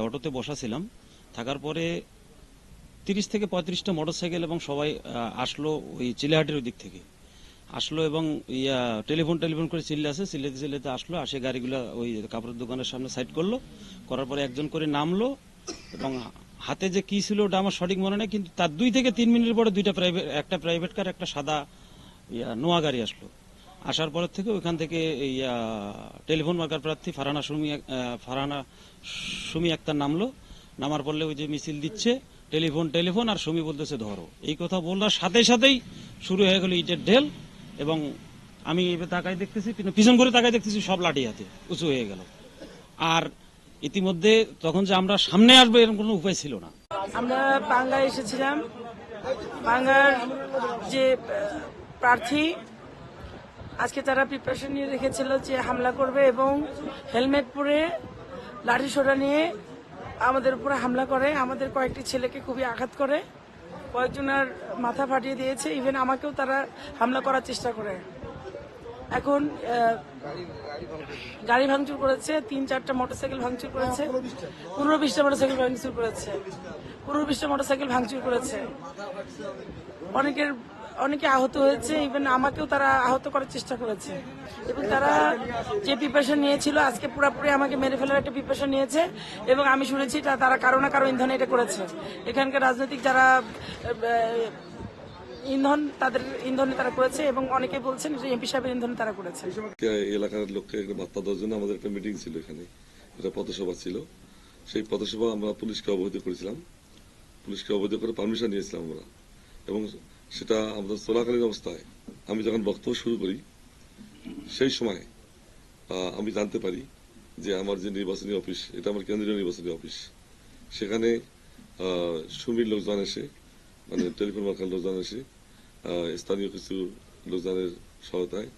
অটোতে বসা ছিলাম। থাকার পরে 30 থেকে 35টা মোটরসাইকেল এবং সবাই আসলো ওই চিলাহাটির ওই দিক থেকে আসলো এবং টেলিফোন করে চিল্লাতে আসলো, আসে গাড়িগুলো ওই কাপড়ের দোকানের সামনে সাইড করলো, করার পরে একজন করে নামলো এবং হাতে যে কি ছিল ওটা আমার সঠিক মনে নেই, কিন্তু তার 2 থেকে 3 মিনিটের পরে একটা প্রাইভেট কার, একটা সাদা নোয়া গাড়ি আসলো। আসার পর থেকে ওইখান থেকে টেলিফোন মার্কার প্রার্থী ফারহানা সুমি আক্তার নামলো। নামার পরলে ওই যে মিছিল দিচ্ছে টেলিফোন আর সুমি বলতেছে ধরো, এই কথা বলার সাথে সাথেই শুরু হয়ে গেল ইটের ঢেল। এবং আমি এবার তাকাই দেখতেছি, পিছন করে তাকাই দেখতেছি সব লাঠি হাতে উঁচু হয়ে গেল। আর ইতিমধ্যে তখন যে আমরা সামনে আসবো এরকম কোনো উপায় ছিল না। আমরা পাঙ্গায় এসেছিলাম। পাঙ্গার যে প্রার্থী আজকে তারা প্রিপারেশন নিয়ে রেখেছিল যে হামলা করবে এবং হেলমেট পরে লাঠি সোটা নিয়ে আমাদের উপরে হামলা করে, আমাদের কয়েকটি ছেলেকে খুবই আঘাত করে, কয়েকজনের মাথা ফাটিয়ে দিয়েছে, ইভেন আমাকেও তারা হামলা করার চেষ্টা করে। এখন গাড়ি ভাঙচুর করেছে, 3-4টা মোটরসাইকেল ভাঙচুর করেছে, 15-20টা মোটরসাইকেল ভাঙচুর করেছে, 15-20টা মোটরসাইকেল ভাঙচুর করেছে। অনেকে আহত হয়েছে, ইভেন আমাকেও তারা আহত করার চেষ্টা করেছে। এবং তারা যে প্রিপারেশন নিয়েছিল আজকে পুরোপুরি আমাকে মেরে ফেলার একটা প্রিপারেশন নিয়েছে। এবং আমি শুনেছি তারা কারো না কারো ইন্ধনে এটা করেছে। এখানকার রাজনৈতিক যারা তাদের ইন্ধনে তারা করেছে এবং অনেকে বলছেন যে এমপি সাহেবের ইন্ধনে তারা করেছে। এলাকার লোককে বার্তা দেওয়ার জন্য আমাদের একটা মিটিং ছিল, এখানে একটা পথসভা ছিল। সেই পথসভা আমরা পুলিশকে অবহিত করেছিলাম, পুলিশকে অবহিত করে পারমিশন নিয়েছিলাম আমরা। এবং সেটা আমাদের চলাকালীন অবস্থায় আমি যখন বক্তব্য শুরু করি সেই সময় আমি জানতে পারি যে আমার যে নির্বাচনী অফিস, এটা আমার কেন্দ্রীয় নির্বাচনী অফিস, সেখানে সুমির লোকজন এসে, মানে টেলিফোন মার্কার লোকজন এসে স্থানীয় কিছু লোকজনের সহায়তায়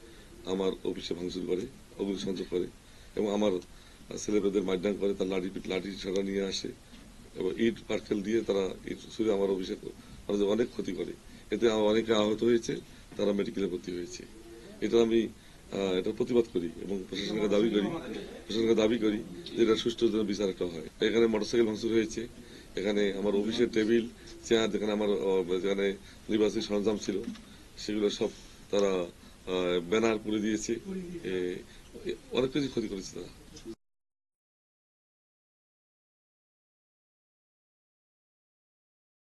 আমার অফিসে ভাঙচুর করে, অগ্নিসংযোগ করে এবং আমার ছেলেপেদের মারধর করে, তার লাঠি ছড়া নিয়ে আসে এবং ইট পাটকেল দিয়ে তারা ইট ছুঁড়ে আমার অফিসে অনেক ক্ষতি করে। এতে অনেকে আহত হয়েছে, তারা মেডিকেলে ভর্তি হয়েছে। এটা আমি এটা প্রতিবাদ করি এবং প্রশাসনকে দাবি করি যে এটা সুষ্ঠু বিচার একটা হয়। এখানে মোটরসাইকেল ভাঙচুর হয়েছে, এখানে আমার অফিসের টেবিল চেয়ার, যেখানে আমার যেখানে নির্বাচনী সরঞ্জাম ছিল সেগুলো সব তারা ব্যানার পুড়ে দিয়েছে, অনেক কিছু ক্ষতি করেছে তারা।